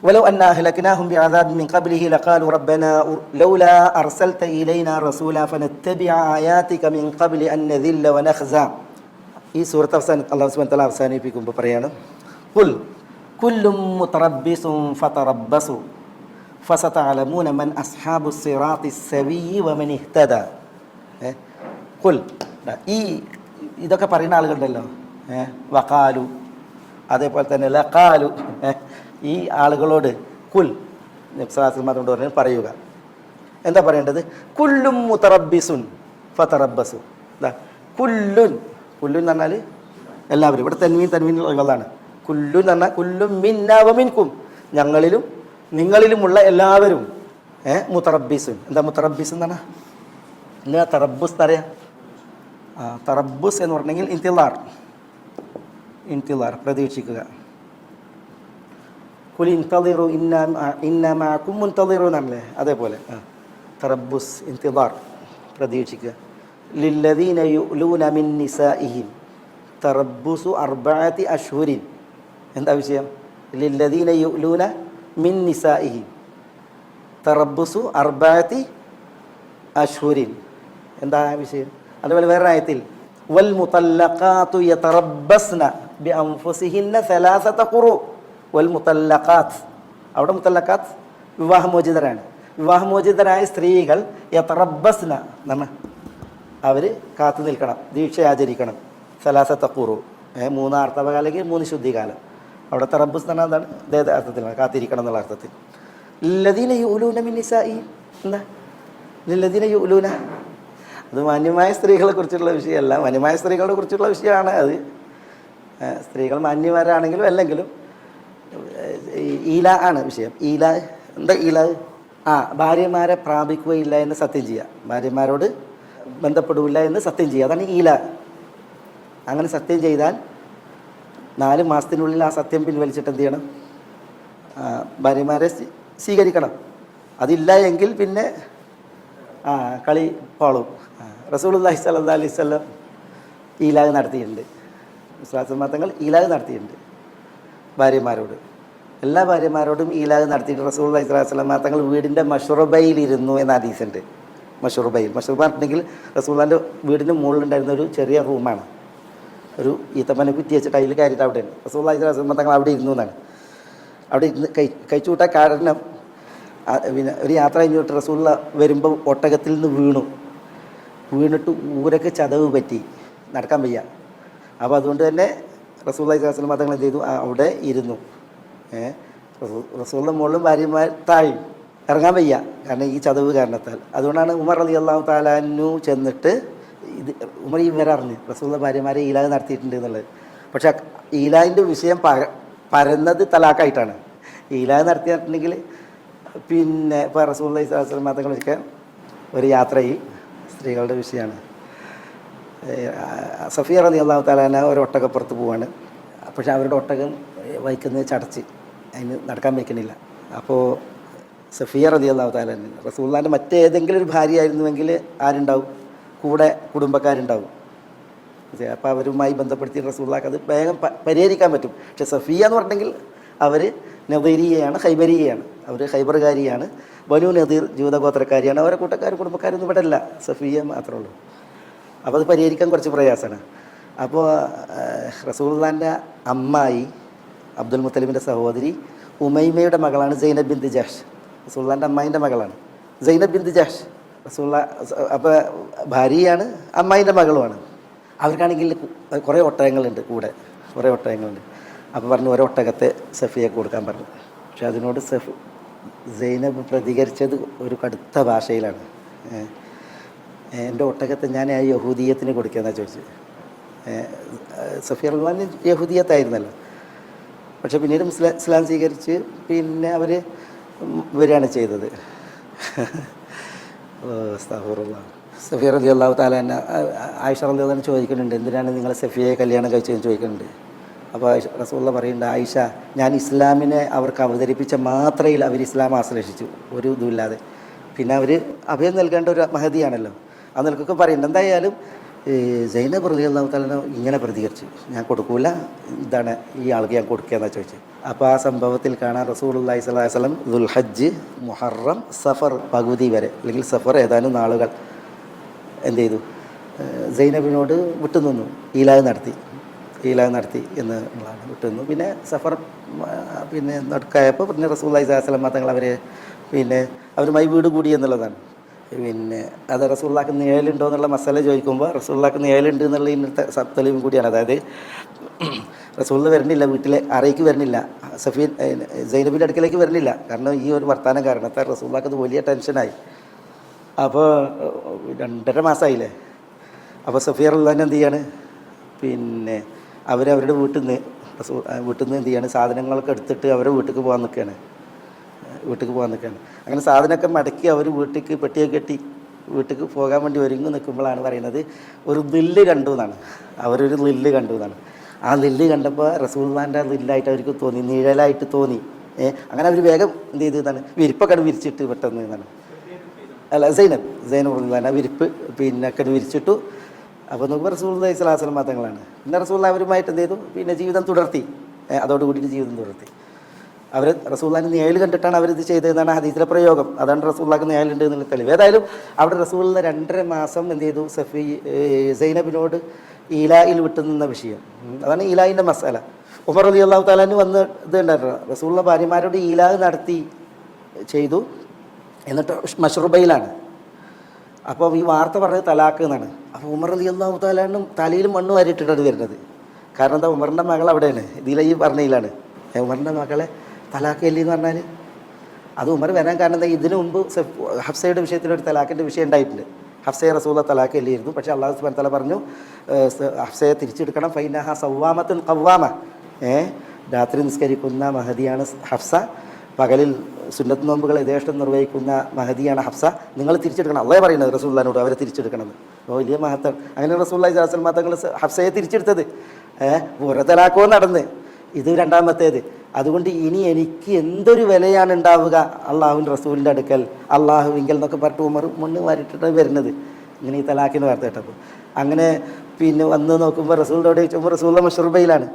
വലൗ അന്നാ അഹ്ലക്നാഹും ബിഅദാബിൻ മിൻ ഖബ്ലിഹി ലഖാലു റബ്ബനാ ലൗലാ അർസൽത ഇലൈനാ റസൂലാ ഫനത്തബിഅ ആയാതിക മിൻ ഖബ്ലി അൻ നദില്ല വനഖ്സ. ഈ സൂറത്ത് അല്ലാഹു സുബ്ഹാനഹു വ തആല അവസാനിപ്പിക്കുമ്പോൾ പറയാണ്, ഖുൽ കുല്ലും മുതറബ്ബിസുൻ ഫതറബ്ബസു ഫസതഅലമൂന മൻ അസ്ഹാബുസ് സിറാത്തിസ് സവീയ്യി വമൻ ഇഹ്തദ. ഖുൽ, ഈ ഇതൊക്കെ പറയുന്ന ആളുകളുണ്ടല്ലോ, വഖാലു, അതേപോലെ തന്നെ ലഖാലു, ഈ ആളുകളോട് കുൽ അതുകൊണ്ട് പറഞ്ഞാൽ പറയുക. എന്താ പറയേണ്ടത്? കുല്ലും മുതറബ്ബിസുൻ ഫതറബ്ബസു. കുല്ലുൻ, കുല്ലുൻ എന്ന് പറഞ്ഞാൽ എല്ലാവരും. ഇവിടെ തൻവീനുള്ളതാണ്. കുല്ലുൻ എന്ന് പറഞ്ഞാൽ കുല്ലും മിന്നാ വമിൻകും, ഞങ്ങളിലും നിങ്ങളിലുമുള്ള എല്ലാവരും. മുതറബ്ബിസുൻ, എന്താ മുതറബ്ബിസ് എന്ന് പറഞ്ഞാൽ? എന്താ തറബ്ബുസ് എന്നറിയാം? തറബ്ബുസ് എന്ന് പറഞ്ഞെങ്കിൽ ഇന്തിളാർ, പ്രതീക്ഷിക്കുക. ഖുൽ ഇൻതളിറു ഇന്നാ മഅകും മുൻതളിറൂൻ എന്നല്ലേ, അതേപോലെ തറബ്ബുസ്, ഇന്തിളാർ, പ്രതീക്ഷിക്കുക. ലില്ലദീന യുഅ്ലൂന മിൻ നിസാഇഹിം തറബ്ബുസു അർബഅതി അശ്ഹുരിൻ. എന്താ വിഷയം? ലില്ലദീന യുഅ്ലൂന മിൻ നിസാഇഹിം തറബ്ബുസു അർബഅതി അശ്ഹുരിൻ. എന്താ വിഷയം? അതുപോലെ വേറെ ആയത്തിൽ വൽ മുതല്ലഖാതു യതറബ്ബസ്ന ബിഅൻഫുസിഹിന്ന സലാസത ഖുറു. വൽ മുതല്ലഖാത്ത്, അവിടെ മുതല്ലഖാത്ത് വിവാഹമോചിതരാണ്. വിവാഹമോചിതരായ സ്ത്രീകൾ യതറബ്ബസ്ന എന്നാണ്, അവർ കാത്തു നിൽക്കണം, ദീക്ഷ ആചരിക്കണം. സലാസത ഖുറു, 3 ആർത്തവകാലം അല്ലെങ്കിൽ 3 ശുദ്ധികാലം. അവിടെ തറബ്ബുസ് എന്ന് പറഞ്ഞാൽ എന്താണ്? അർത്ഥത്തിലാണ് കാത്തിരിക്കണം എന്നുള്ള അർത്ഥത്തിൽ. ലല്ലദീന യുഅ്ലൂന മിൻ നിസാഇ, എന്താ ലല്ലദീന യുഅ്ലൂന? അത് മാന്യമായ സ്ത്രീകളെ കുറിച്ചുള്ള വിഷയമല്ല, മാന്യമായ സ്ത്രീകളെ കുറിച്ചുള്ള വിഷയമാണ് അത്. സ്ത്രീകൾ മാന്യമാരാണെങ്കിലും അല്ലെങ്കിലും ഈല ആണ് വിഷയം. ഈല, എന്താ ഈല? ഭാര്യമാരെ പ്രാപിക്കുകയില്ല എന്ന് സത്യം ചെയ്യുക, ഭാര്യമാരോട് ബന്ധപ്പെടില്ല എന്ന് സത്യം ചെയ്യുക, അതാണ് ഈല. അങ്ങനെ സത്യം ചെയ്താൽ 4 മാസത്തിനുള്ളിൽ ആ സത്യം പിൻവലിച്ചിട്ട് എന്ത് ചെയ്യണം? ഭാര്യമാരെ സ്വീകരിക്കണം. അതില്ല എങ്കിൽ പിന്നെ കളി പാളും. റസൂലുള്ളാഹി സ്വല്ലല്ലാഹു അലൈഹി വസല്ലം ഈലാഗ് നടത്തിയിട്ടുണ്ട്, വിശ്വാസ തങ്ങൾ ഈലാഗ് നടത്തിയിട്ടുണ്ട് ഭാര്യമാരോട്. എല്ലാ ഭാര്യമാരോടും ഈലാഗ് നടത്തിയിട്ട് റസൂലുള്ളാഹി സ്വല്ലല്ലാഹു അലൈഹി വസല്ലം തങ്ങൾ വീടിൻ്റെ മഷ്റബയിലിരുന്നു എന്ന ഹദീസുണ്ട്. മഷ്റബയിൽ പറഞ്ഞിട്ടുണ്ടെങ്കിൽ റസൂലുള്ളാഹിൻ്റെ വീടിൻ്റെ മുകളിലുണ്ടായിരുന്ന ഒരു ചെറിയ റൂമാണ്, ഒരു ഈത്തപ്പനെ കുറ്റി വെച്ചിട്ട് അതിൽ കയറിയിട്ട് അവിടെയാണ് റസൂലുള്ളാഹി സ്വല്ലല്ലാഹു അലൈഹി വസല്ലം തങ്ങൾ അവിടെ ഇരുന്നു എന്നാണ്. അവിടെ ഇരുന്ന് കഴിച്ചുകൂട്ടാൻ കാരണം, പിന്നെ ഒരു യാത്ര കഴിഞ്ഞിട്ട് റസൂലുള്ള വരുമ്പോൾ ഒട്ടകത്തിൽ നിന്ന് വീണിട്ട് ഊരൊക്കെ ചതവ് പറ്റി, നടക്കാൻ വയ്യ. അപ്പോൾ അതുകൊണ്ട് തന്നെ റസൂലുള്ളാഹി സ്വല്ലല്ലാഹു അലൈഹി വസല്ലം തങ്ങൾ എന്ത് ചെയ്തു? അവിടെ ഇരുന്നു. റസൂലിൻ്റെ മുകളിലും ഭാര്യമാർ താഴെ ഇറങ്ങാൻ വയ്യ, കാരണം ഈ ചതവ് കാരണത്താൽ. അതുകൊണ്ടാണ് ഉമർ റളിയല്ലാഹു തആല അൻഹു ചെന്നിട്ട് ഉമർ ഇവരറിഞ്ഞ് റസൂലുള്ള ഭാര്യമാരെ ഈലാഗ് നടത്തിയിട്ടുണ്ട് എന്നുള്ളത്. പക്ഷെ ഈലാഗിൻ്റെ വിഷയം പരന്നത് തലാഖായിട്ടാണ്. ഈലാഗ് നടത്തിയിട്ടുണ്ടെങ്കിൽ പിന്നെ ഇപ്പോൾ റസൂലുള്ളാഹി സ്വല്ലല്ലാഹു അലൈഹി വസല്ലം തങ്ങളൊക്കെ ഒരു യാത്രയിൽ സ്ത്രീകളുടെ വിഷയമാണ്. സഫിയ റളിയല്ലാഹു തആല അൻഹ ഒരു ഒട്ടകപ്പുറത്ത് പോവാണ്. പക്ഷേ അവരുടെ ഒട്ടകം വഹിക്കുന്നത് ചടച്ച്, അതിന് നടക്കാൻ വയ്ക്കണില്ല. അപ്പോൾ സഫിയ റളിയല്ലാഹു തആല അൻഹ റസൂലുള്ളാഹിൻ്റെ മറ്റേതെങ്കിലും ഒരു ഭാര്യയായിരുന്നുവെങ്കിൽ ആരുണ്ടാവും? കൂടെ കുടുംബക്കാരുണ്ടാവും. അപ്പോൾ അവരുമായി ബന്ധപ്പെടുത്തി റസൂലുള്ളാഹിക്ക് അത് വേഗം പരിഹരിക്കാൻ പറ്റും. പക്ഷേ സഫിയ എന്ന് പറഞ്ഞെങ്കിൽ അവർ നദീരിയയാണ്, ഖൈബരിയയാണ്, അവർ ഖൈബറുകാരിയാണ്, ബനു നദീർ ജൂതഗോത്രക്കാരിയാണ്. അവരെ കുടുംബക്കാരൊന്നും ഇവിടെ അല്ല, സഫിയ മാത്രമേ ഉള്ളൂ. അപ്പോൾ അത് പരിഹരിക്കാൻ കുറച്ച് പ്രയാസമാണ്. അപ്പോൾ റസൂലുള്ളാഹിൻ്റെ അമ്മായി അബ്ദുൽ മുത്തലിബിൻ്റെ സഹോദരി ഉമൈമയുടെ മകളാണ് സൈനബ് ബിൻത് ജഹ്ഷ്. റസൂലുള്ളാഹിൻ്റെ അമ്മായിൻ്റെ മകളാണ് സൈനബ് ബിൻത് ജഹ്ഷ്. റസൂലുള്ളാഹി അപ്പോൾ ഭാര്യയാണ്, അമ്മായിൻ്റെ മകളുമാണ്. അവർക്കാണെങ്കിൽ കുറേ ഒട്ടകങ്ങളുണ്ട്, കൂടെ കുറേ ഒട്ടകങ്ങളുണ്ട്. അപ്പോൾ പറഞ്ഞു ഒരൊട്ടകത്തെ സഫിയക്ക് കൊടുക്കാൻ പറഞ്ഞു. പക്ഷെ അതിനോട് സൈനബ് പ്രതികരിച്ചത് ഒരു കടുത്ത ഭാഷയിലാണ്. എൻ്റെ ഒട്ടകത്തെ ഞാൻ ആ യഹൂദീയത്തിന് കൊടുക്കുകയെന്നാണ് ചോദിച്ചത്. സഫിയ റളിയല്ലാഹു അൻഹ യഹൂദീയത്തായിരുന്നല്ലോ. പക്ഷെ പിന്നീട് ഇസ്ലാം സ്വീകരിച്ച് പിന്നെ അവർ വരികയാണ് ചെയ്തത്. സഫിയ റളിയല്ലാഹു തആല അൻഹ ആയിഷ റളിയല്ലാഹു അൻഹ ചോദിക്കുന്നുണ്ട്, എന്തിനാണ് നിങ്ങൾ സഫിയയെ കല്യാണം കഴിച്ചതെന്ന് ചോദിക്കുന്നുണ്ട്. അപ്പോൾ റസൂലുള്ളാഹി പറയുന്നുണ്ട്, ആയിഷ, ഞാൻ ഇസ്ലാമിനെ അവർക്ക് അവതരിപ്പിച്ച മാത്രയിൽ അവർ ഇസ്ലാം ആശ്ലേഷിച്ചു, ഒരു ഇതുമില്ലാതെ. പിന്നെ അവർ അഭയം നൽകേണ്ട ഒരു മഹദിയാണല്ലോ. ആ നിലക്കൊക്കെ പറയുന്നുണ്ട്. എന്തായാലും സൈനബ് റളിയല്ലാഹു തആല ഇങ്ങനെ പ്രതികരിച്ചു, ഞാൻ കൊടുക്കൂല, ഇതാണ് ഈ ആൾക്ക് ഞാൻ കൊടുക്കുകയെന്നാണ് ചോദിച്ചത്. അപ്പോൾ ആ സംഭവത്തിൽ കാണാൻ റസൂലുള്ളാഹി സ്വല്ലല്ലാഹി അലൈഹി വസല്ലം ദുൽഹജ്ജ്, മുഹറം, സഫർ പകുതി വരെ അല്ലെങ്കിൽ സഫർ ഏതാനും നാളുകൾ എന്ത് ചെയ്തു, സൈനബിനോട് വിട്ടുനിന്നു, ഈലാഹ് നടത്തി എന്നുള്ളതാണ്, വിട്ടുനിന്നു. പിന്നെ സഫർ പിന്നെ നടുക്കായപ്പോൾ പിന്നെ റസൂലുള്ളാഹി സ്വല്ലല്ലാഹി അലൈഹി വസല്ലം തങ്ങൾ അവരെ പിന്നെ അവരുമായി വീട് കൂടി എന്നുള്ളതാണ്. പിന്നെ അത് റസൂലുള്ളാഹിക്ക് നിഴലുണ്ടോ എന്നുള്ള മസാല ചോദിക്കുമ്പോൾ റസൂലുള്ളാഹിക്ക് നിഴലുണ്ട് എന്നുള്ള ഇന്നത്തെ തെളിവും കൂടിയാണ്. അതായത് റസൂൽ വരുന്നില്ല, വീട്ടിലെ അറയ്ക്ക് വരുന്നില്ല, സൈനബിൻ്റെ അടുക്കലേക്ക് വരുന്നില്ല. കാരണം ഈ ഒരു വർത്തമാനം കാരണത്താൽ റസൂലുള്ളാഹിക്ക് അത് വലിയ ടെൻഷനായി. അപ്പോൾ 2.5 മാസമായില്ലേ. അപ്പോൾ സഫിയ റളിയല്ലാഹു എന്ത് ചെയ്യാണ്, പിന്നെ അവരുടെ വീട്ടിൽ നിന്ന് എന്ത് ചെയ്യാണ്, സാധനങ്ങളൊക്കെ എടുത്തിട്ട് അവരുടെ വീട്ടിലേക്ക് പോകാൻ നിൽക്കുകയാണ്. അങ്ങനെ സാധനമൊക്കെ മടക്കി അവർ വീട്ടിലേക്ക് പെട്ടിയൊക്കെ കെട്ടി വീട്ടിലേക്ക് പോകാൻ വേണ്ടി ഒരുങ്ങി നിൽക്കുമ്പോഴാണ് പറയുന്നത് ഒരു ലില്ല് കണ്ടു എന്നാണ്. അവരൊരു ലില്ല് കണ്ടു എന്നാണ്. ആ ലില്ല് കണ്ടപ്പോൾ റസൂലുള്ളാഹിൻ്റെ ലില്ലായിട്ട് അവർക്ക് തോന്നി, നിഴലായിട്ട് തോന്നി. അങ്ങനെ അവർ വേഗം എന്ത് ചെയ്തു എന്നാണ്, വിരിപ്പൊക്കെ വിരിച്ചിട്ട് പെട്ടെന്ന് എന്നാണ്. അല്ല, സൈനബ് റളിയല്ലാഹു വിരിപ്പ് പിന്നെ ഒക്കെ വിരിച്ചിട്ടു. അപ്പോൾ നോക്കുമ്പോൾ റസൂലുള്ളാഹി സ്വല്ലല്ലാഹി അലൈഹി വസല്ലം തങ്ങളാണ്. പിന്നെ റസൂലുള്ളാഹി അവരുമായിട്ട് എന്ത് ചെയ്തു, പിന്നെ ജീവിതം തുടർത്തി. അതോടുകൂടിയിട്ട് ജീവിതം തുടർത്തി. അവർ റസൂലുള്ളാഹിൻ്റെ നിഴൽ കണ്ടിട്ടാണ് അവരിത് ചെയ്തതെന്നാണ് ഹദീസിലെ പ്രയോഗം. അതാണ് റസൂലുള്ളാഹിക്ക് നിഴലുണ്ട് എന്നുള്ള തെളിവ്. ഏതായാലും അവിടെ റസൂലുള്ളാഹി 2.5 മാസം എന്ത് ചെയ്തു, സൈനബിനോട് ഈലായിൽ വിട്ടുനിന്ന വിഷയം, അതാണ് ഈലായിൻ്റെ മസാല. ഉമർ റളിയല്ലാഹു തആല വന്ന് ഇത് ഉണ്ടായിരുന്നു, റസൂലുള്ളാഹി ഭാര്യമാരോട് ഈലാഹ് നടത്തി ചെയ്തു, എന്നിട്ട് മഷ്റുബയിലാണ്. അപ്പോൾ ഈ വാർത്ത പറഞ്ഞത് തലാക്ക് എന്നാണ്. അപ്പോൾ ഉമർ റളിയല്ലാഹു തആല തലയിലും മണ്ണ് വാരിയിട്ടിട്ടാണ് വരുന്നത്. കാരണം എന്താ, ഉമറിൻ്റെ മകൾ അവിടെയാണ്, ഇതിലെ ഈ പറഞ്ഞതിലാണ്. ഉമറിൻ്റെ മകളെ തലാക്ക് എന്ന് പറഞ്ഞാൽ അത് ഉമർ വരാൻ കാരണം എന്താ, ഇതിനു മുമ്പ് ഹഫ്സയുടെ വിഷയത്തിലൊരു തലാക്കിൻ്റെ വിഷയം ഉണ്ടായിട്ടുണ്ട്. ഹഫ്സയെ റസൂലുള്ളാഹി തലാക്ക് അല്ലായിരുന്നു. പക്ഷേ അല്ലാഹു സുബ്ഹാനഹു വ തആല പറഞ്ഞു, ഹഫ്സയെ തിരിച്ചെടുക്കണം, ഫൈനഹ സവ്വാമത്തുൻ ഖവ്വാമ, രാത്രി നിസ്കരിക്കുന്ന മഹദിയാണ് ഹഫ്സ, പകലിൽ സുന്നത്ത് നോമ്പുകൾ യഥേഷ്ടം നിർവഹിക്കുന്ന മഹദിയാണ് ഹഫ്സ, നിങ്ങൾ തിരിച്ചെടുക്കണം. അള്ളാഹ് പറയുന്നത് റസൂലുള്ളാഹിനോട് അവരെ തിരിച്ചെടുക്കണമെന്ന്. വലിയ മഹത്വം. അങ്ങനെ റസൂലുള്ളാഹി സ്വല്ലല്ലാഹു അലൈഹി വസല്ലം തങ്ങൾ ഹഫ്സയെ തിരിച്ചെടുത്തത്. ഒരു തലാക്കോ നടന്ന്, ഇത് 2ാമത്തേത്. അതുകൊണ്ട് ഇനി എനിക്ക് എന്തൊരു വിലയാണ് ഉണ്ടാവുക അള്ളാഹുവിൻ്റെ റസൂലിൻ്റെ അടുക്കൽ, അള്ളാഹുവിങ്കൽ എന്നൊക്കെ പറഞ്ഞിട്ട് ഉമർ മണ്ണ് വാരിട്ടിട്ടാണ് വരുന്നത്. ഇങ്ങനെ ഈ തലാക്കിന് വാർത്ത കേട്ടപ്പോൾ അങ്ങനെ പിന്നെ വന്ന് നോക്കുമ്പോൾ റസൂലിൻ്റെ അവിടെ ചോദിക്കുമ്പോൾ റസൂലുള്ളാഹി മഷ്റുബയിലാണ്.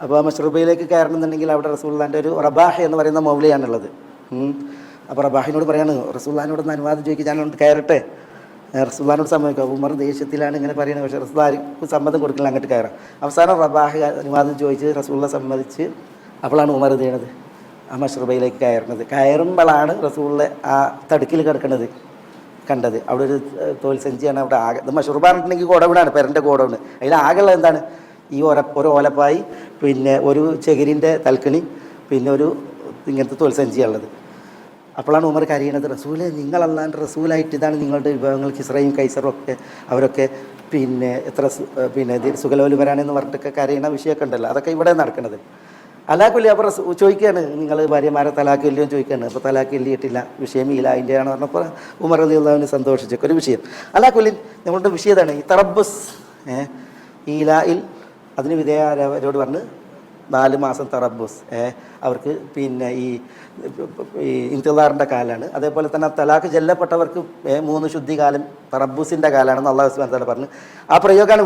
അപ്പോൾ ആ മഷ്റുബയിലേക്ക് കയറണമെന്നുണ്ടെങ്കിൽ അവിടെ റസൂലുള്ളാഹിൻ്റെ ഒരു റബാഹ് എന്ന് പറയുന്ന മൗലയാണുള്ളത്. അപ്പോൾ റബാഹിനോട് പറയാണ്, റസൂലുള്ളാഹിനോടൊന്ന് അനുവാദം ചോദിക്കുക, ഞാനോട് കയറട്ടെ. റസൂലുള്ളാഹിനോട് സമ്മതിക്കുക. ഉമർ ദേഷ്യത്തിലാണ് ഇങ്ങനെ പറയുന്നത്. പക്ഷേ റസൂലുള്ളാഹിക്ക് സമ്മതം കൊടുക്കില്ല അങ്ങോട്ട് കയറാം. അവസാനം റബാഹ് അനുവാദം ചോദിച്ച് റസൂലുള്ളാഹി സമ്മതിച്ച്. അപ്പോഴാണ് ഉമർ ഇത് ചെയ്യണത്, ആ മഷ്റുബയിലേക്ക് കയറുമ്പോഴാണ് റസൂലുള്ളാഹി ആ തടുക്കിൽ കിടക്കുന്നത് കണ്ടത്. അവിടെ ഒരു തോൽ സഞ്ചിയാണ് അവിടെ ആകെ. ഇത് മഷ്റുബാണെന്നുണ്ടെങ്കിൽ ഗോഡൗണാണ്, പെരൻ്റെ ഗോഡൗണ്. അതിൽ ആകെയുള്ള എന്താണ്, ഈ ഒരു ഓലപ്പായി, പിന്നെ ഒരു ചെകിരിൻ്റെ തൽക്കണി, പിന്നെ ഒരു ഇങ്ങനത്തെ തോൽ സഞ്ചിയുള്ളത്. അപ്പോഴാണ് ഉമർ കരയണത്, റസൂലെ നിങ്ങളല്ലാണ്ട് റസൂലായിട്ട് ഇതാണ് നിങ്ങളുടെ വിഭവങ്ങൾ, കിസ്റയും കൈസറും ഒക്കെ അവരൊക്കെ പിന്നെ എത്ര പിന്നെ സുഖലോലുപരാണെന്ന് പറഞ്ഞിട്ടൊക്കെ കരയണ വിഷയമൊക്കെ ഉണ്ടല്ലോ, അതൊക്കെ ഇവിടെ നടക്കുന്നത്. അലാഖുല്ലി. അപ്പോൾ ചോദിക്കുകയാണ്, നിങ്ങൾ ഭാര്യമാരെ തലാഖ് ഇല്ലയോ ചോദിക്കുകയാണ്. അപ്പോൾ തലാഖ് ഇല്ലിയിട്ടില്ല, വിഷയം ഈലായിൻ്റെ ആണ് പറഞ്ഞപ്പോൾ ഉമർ റളിയല്ലാഹു സന്തോഷിച്ചൊക്കെ ഒരു വിഷയം. അലാഖുല്ലി നമ്മളുടെ വിഷയം ഇതാണ്, ഈ തറബ്ബുസ് ഈലായിൽ അതിന് വിധേയരോട് പറഞ്ഞ് 4 മാസം തറബ്ബുസ് അവർക്ക് പിന്നെ ഈ ഇന്തിളാറിൻ്റെ കാലമാണ്. അതേപോലെ തന്നെ തലാഖ് ചെല്ലപ്പെട്ടവർക്ക് 3 ശുദ്ധികാലം തറബ്ബുസിൻ്റെ കാലമാണെന്ന് അല്ലാഹു സുബ്ഹാനഹു വ തആല പറഞ്ഞു. ആ പ്രയോഗമാണ്